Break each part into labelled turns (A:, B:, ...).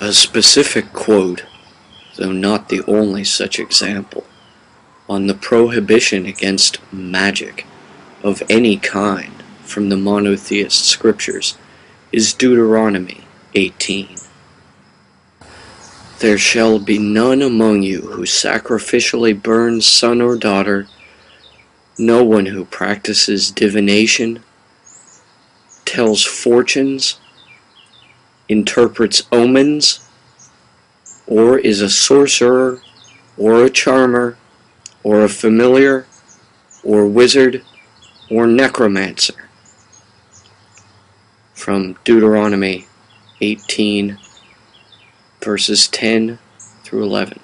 A: A specific quote, though not the only such example, on the prohibition against magic of any kind from the monotheist scriptures is Deuteronomy 18. There shall be none among you who sacrificially burns son or daughter, no one who practices divination, tells fortunes, interprets omens, or is a sorcerer, or a charmer, or a familiar, or wizard, or necromancer. From Deuteronomy 18, verses 10 through 11.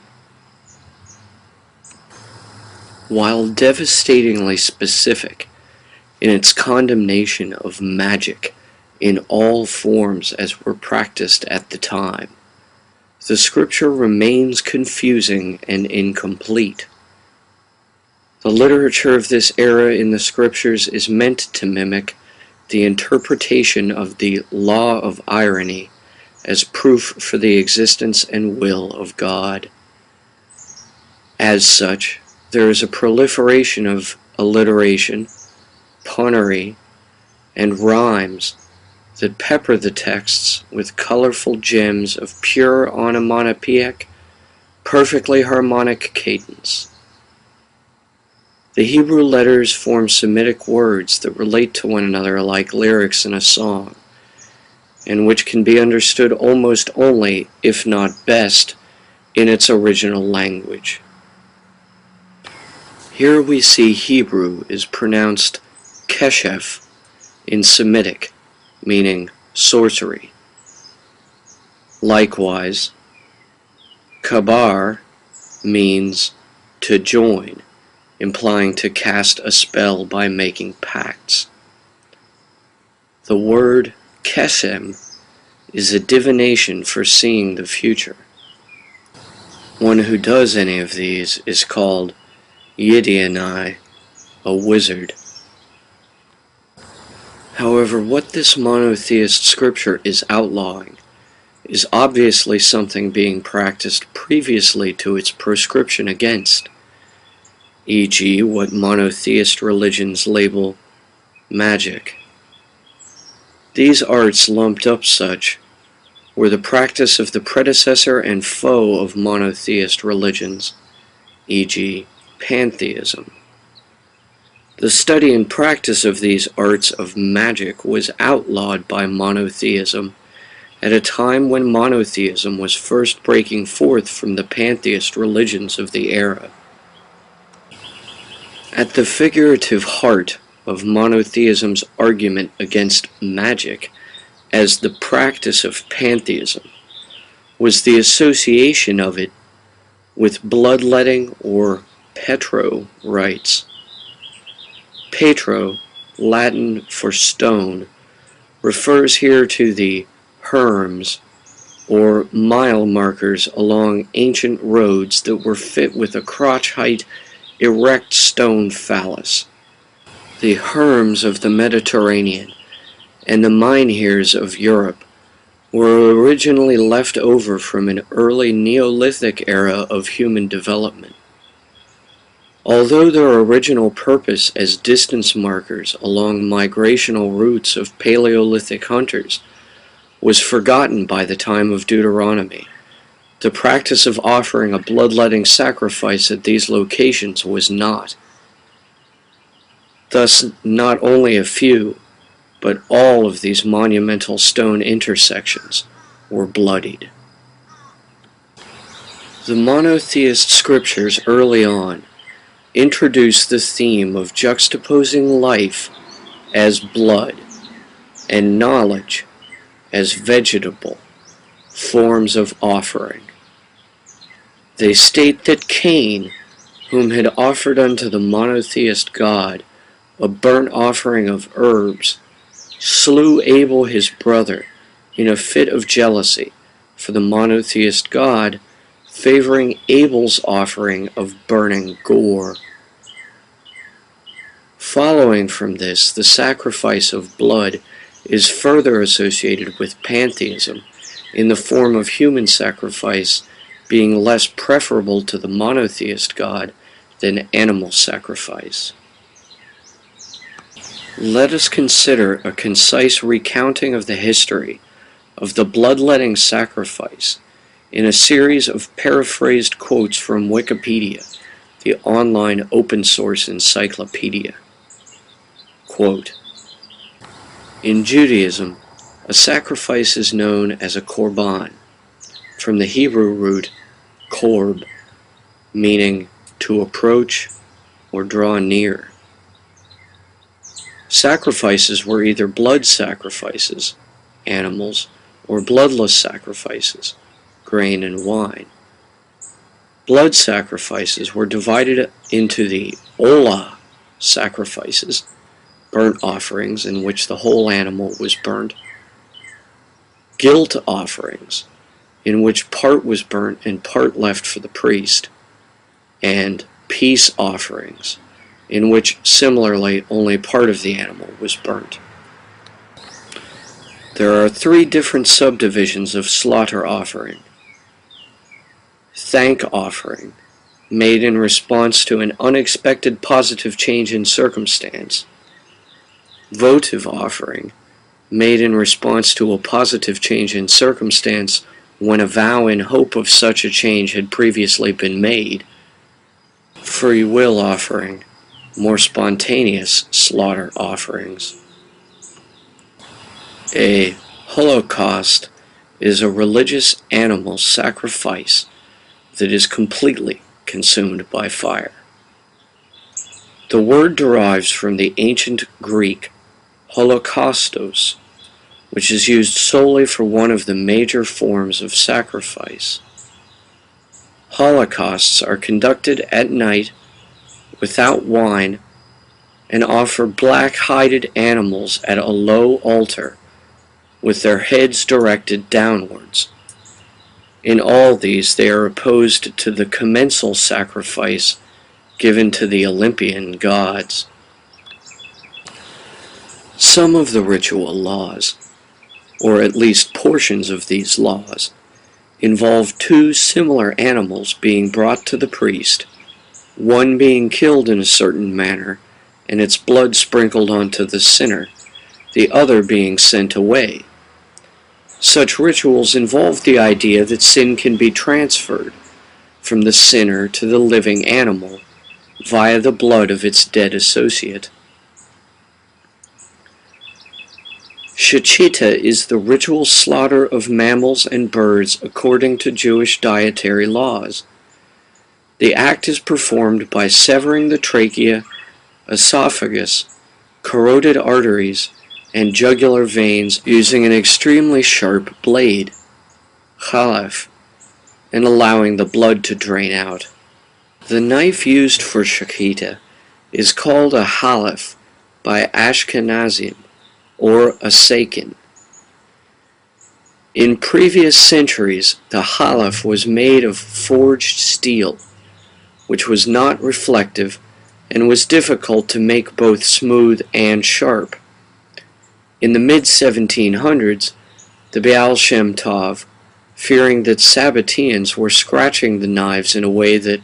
A: While devastatingly specific in its condemnation of magic in all forms as were practiced at the time, the scripture remains confusing and incomplete. The literature of this era in the scriptures is meant to mimic the interpretation of the law of irony as proof for the existence and will of God. As such, there is a proliferation of alliteration, punnery, and rhymes that pepper the texts with colorful gems of pure onomatopoeic, perfectly harmonic cadence. The Hebrew letters form Semitic words that relate to one another like lyrics in a song, and which can be understood almost only, if not best, in its original language. Here we see Hebrew is pronounced keshef in Semitic, meaning sorcery. Likewise, kabar means to join, implying to cast a spell by making pacts. The word kesem is a divination for seeing the future. One who does any of these is called Yidianai, a wizard. However, what this monotheist scripture is outlawing is obviously something being practiced previously to its proscription against, e.g. what monotheist religions label magic. These arts lumped up such were the practice of the predecessor and foe of monotheist religions, e.g. pantheism. The study and practice of these arts of magic was outlawed by monotheism at a time when monotheism was first breaking forth from the pantheist religions of the era. At the figurative heart of monotheism's argument against magic as the practice of pantheism was the association of it with bloodletting or petro rites. Petro, Latin for stone, refers here to the herms, or mile markers along ancient roads that were fit with a crotch-height, erect stone phallus. The herms of the Mediterranean and the mynheers of Europe were originally left over from an early Neolithic era of human development. Although their original purpose as distance markers along migrational routes of Paleolithic hunters was forgotten by the time of Deuteronomy, the practice of offering a bloodletting sacrifice at these locations was not. Thus, not only a few, but all of these monumental stone intersections were bloodied. The monotheist scriptures early on introduced the theme of juxtaposing life as blood and knowledge as vegetable forms of offering. They state that Cain, whom had offered unto the monotheist God a burnt offering of herbs, slew Abel his brother in a fit of jealousy for the monotheist God, favoring Abel's offering of burning gore. Following from this, the sacrifice of blood is further associated with pantheism in the form of human sacrifice being less preferable to the monotheist God than animal sacrifice. Let us consider a concise recounting of the history of the bloodletting sacrifice in a series of paraphrased quotes from Wikipedia, the online open-source encyclopedia. Quote, "In Judaism, a sacrifice is known as a korban, from the Hebrew root korb, meaning to approach or draw near. Sacrifices were either blood sacrifices, animals, or bloodless sacrifices, grain and wine. Blood sacrifices were divided into the olah sacrifices, burnt offerings in which the whole animal was burnt, guilt offerings, in which part was burnt and part left for the priest, and peace offerings, in which similarly only part of the animal was burnt. There are three different subdivisions of slaughter offering. Thank offering, made in response to an unexpected positive change in circumstance. Votive offering, made in response to a positive change in circumstance when a vow in hope of such a change had previously been made. Free will offering, more spontaneous slaughter offerings. A holocaust is a religious animal sacrifice that is completely consumed by fire. The word derives from the ancient Greek holocaustos, which is used solely for one of the major forms of sacrifice. Holocausts are conducted at night without wine and offer black-hided animals at a low altar with their heads directed downwards. In all these they are opposed to the commensal sacrifice given to the Olympian gods. Some of the ritual laws, or at least portions of these laws, involve two similar animals being brought to the priest, one being killed in a certain manner and its blood sprinkled onto the sinner, the other being sent away. Such rituals involve the idea that sin can be transferred from the sinner to the living animal via the blood of its dead associate. Shechita is the ritual slaughter of mammals and birds according to Jewish dietary laws. The act is performed by severing the trachea, esophagus, carotid arteries, and jugular veins using an extremely sharp blade, chalaf, and allowing the blood to drain out. The knife used for shechita is called a halaf by Ashkenazim, or a sakin. In previous centuries, the halaf was made of forged steel, which was not reflective and was difficult to make both smooth and sharp. In the mid-1700s, the Baal Shem Tov, fearing that Sabbateans were scratching the knives in a way that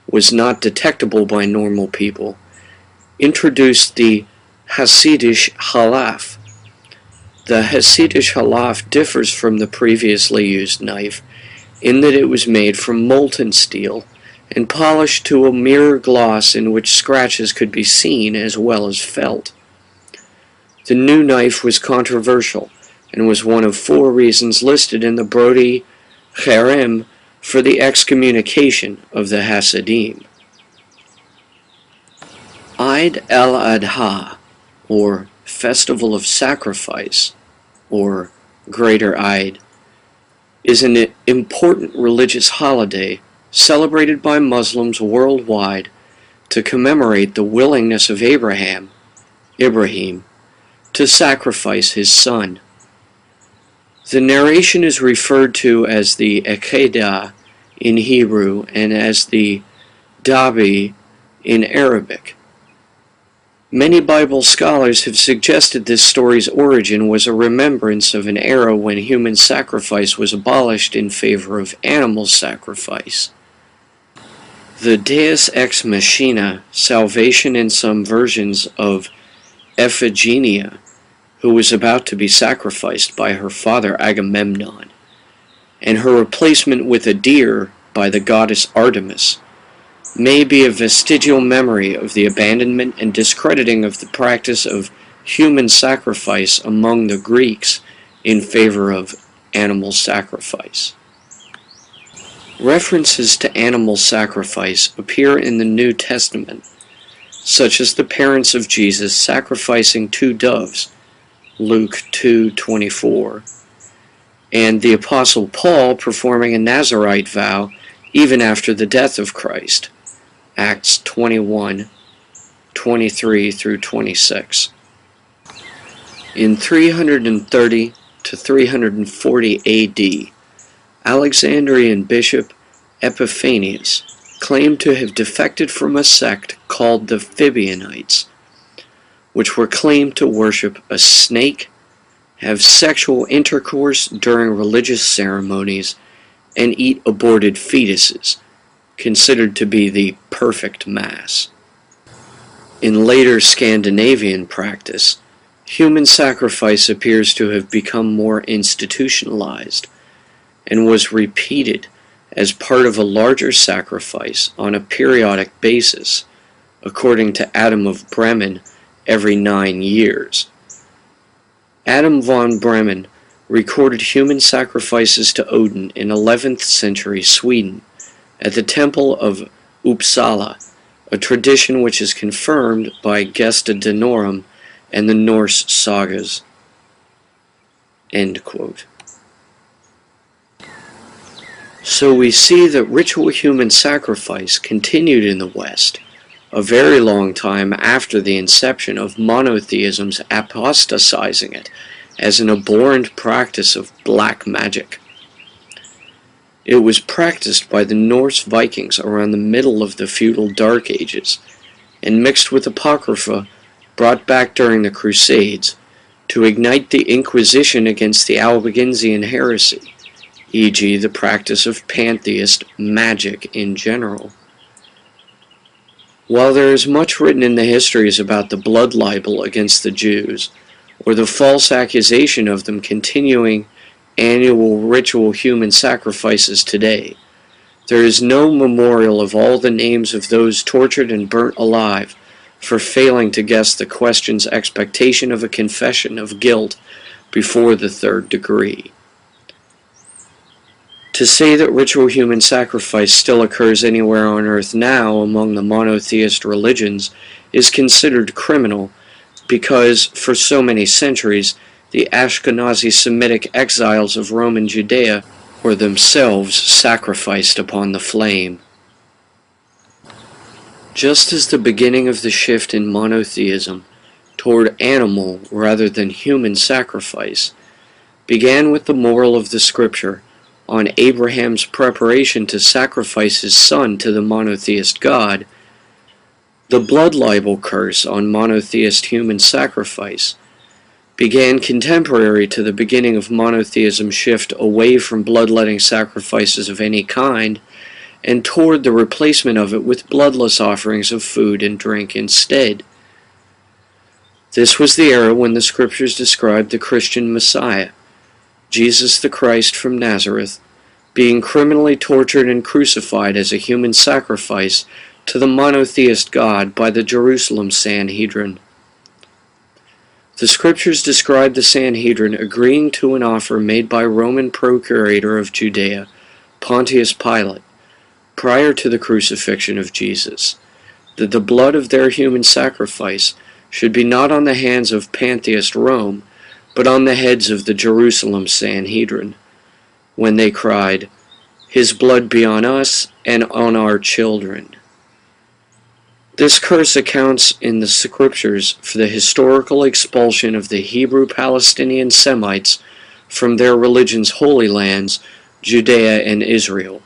A: was not detectable by normal people, introduced the Hasidish halaf. The Hasidish halaf differs from the previously used knife in that it was made from molten steel and polished to a mirror gloss in which scratches could be seen as well as felt. The new knife was controversial and was one of 4 reasons listed in the Brody Cherem for the excommunication of the Hasidim. Eid al-Adha, or Festival of Sacrifice, or Greater Eid, is an important religious holiday celebrated by Muslims worldwide to commemorate the willingness of Ibrahim, to sacrifice his son. The narration is referred to as the Akedah in Hebrew and as the Dabi in Arabic. Many Bible scholars have suggested this story's origin was a remembrance of an era when human sacrifice was abolished in favor of animal sacrifice. The Deus Ex Machina, salvation in some versions of Iphigenia, who was about to be sacrificed by her father Agamemnon, and her replacement with a deer by the goddess Artemis, may be a vestigial memory of the abandonment and discrediting of the practice of human sacrifice among the Greeks in favor of animal sacrifice. References to animal sacrifice appear in the New Testament, such as the parents of Jesus sacrificing 2 doves, Luke 2:24, and the Apostle Paul performing a Nazirite vow even after the death of Christ, Acts 21:23 through 26. In 330 to 340 AD, Alexandrian Bishop Epiphanius claimed to have defected from a sect called the Fabianites, which were claimed to worship a snake, have sexual intercourse during religious ceremonies, and eat aborted fetuses, considered to be the perfect mass. In later Scandinavian practice, human sacrifice appears to have become more institutionalized and was repeated as part of a larger sacrifice on a periodic basis, according to Adam of Bremen, every 9 years. Adam von Bremen recorded human sacrifices to Odin in 11th century Sweden at the Temple of Uppsala, a tradition which is confirmed by Gesta Danorum and the Norse sagas." End quote. So we see that ritual human sacrifice continued in the West a very long time after the inception of monotheism's apostatizing it as an abhorrent practice of black magic. It was practiced by the Norse Vikings around the middle of the feudal Dark Ages, and mixed with apocrypha brought back during the Crusades to ignite the Inquisition against the Albigensian heresy, e.g. the practice of pantheist magic in general. While there is much written in the histories about the blood libel against the Jews, or the false accusation of them continuing annual ritual human sacrifices today, there is no memorial of all the names of those tortured and burnt alive for failing to guess the question's expectation of a confession of guilt before the 3rd degree. To say that ritual human sacrifice still occurs anywhere on earth now among the monotheist religions is considered criminal because, for so many centuries, the Ashkenazi Semitic exiles of Roman Judea were themselves sacrificed upon the flame. Just as the beginning of the shift in monotheism toward animal rather than human sacrifice began with the moral of the scripture on Abraham's preparation to sacrifice his son to the monotheist God, the blood libel curse on monotheist human sacrifice began contemporary to the beginning of monotheism's shift away from bloodletting sacrifices of any kind and toward the replacement of it with bloodless offerings of food and drink instead. This was the era when the scriptures described the Christian Messiah, Jesus the Christ from Nazareth, being criminally tortured and crucified as a human sacrifice to the monotheist God by the Jerusalem Sanhedrin. The scriptures describe the Sanhedrin agreeing to an offer made by Roman procurator of Judea, Pontius Pilate, prior to the crucifixion of Jesus, that the blood of their human sacrifice should be not on the hands of pantheist Rome, but on the heads of the Jerusalem Sanhedrin, when they cried, "His blood be on us and on our children." This curse accounts in the scriptures for the historical expulsion of the Hebrew Palestinian Semites from their religion's holy lands, Judea and Israel.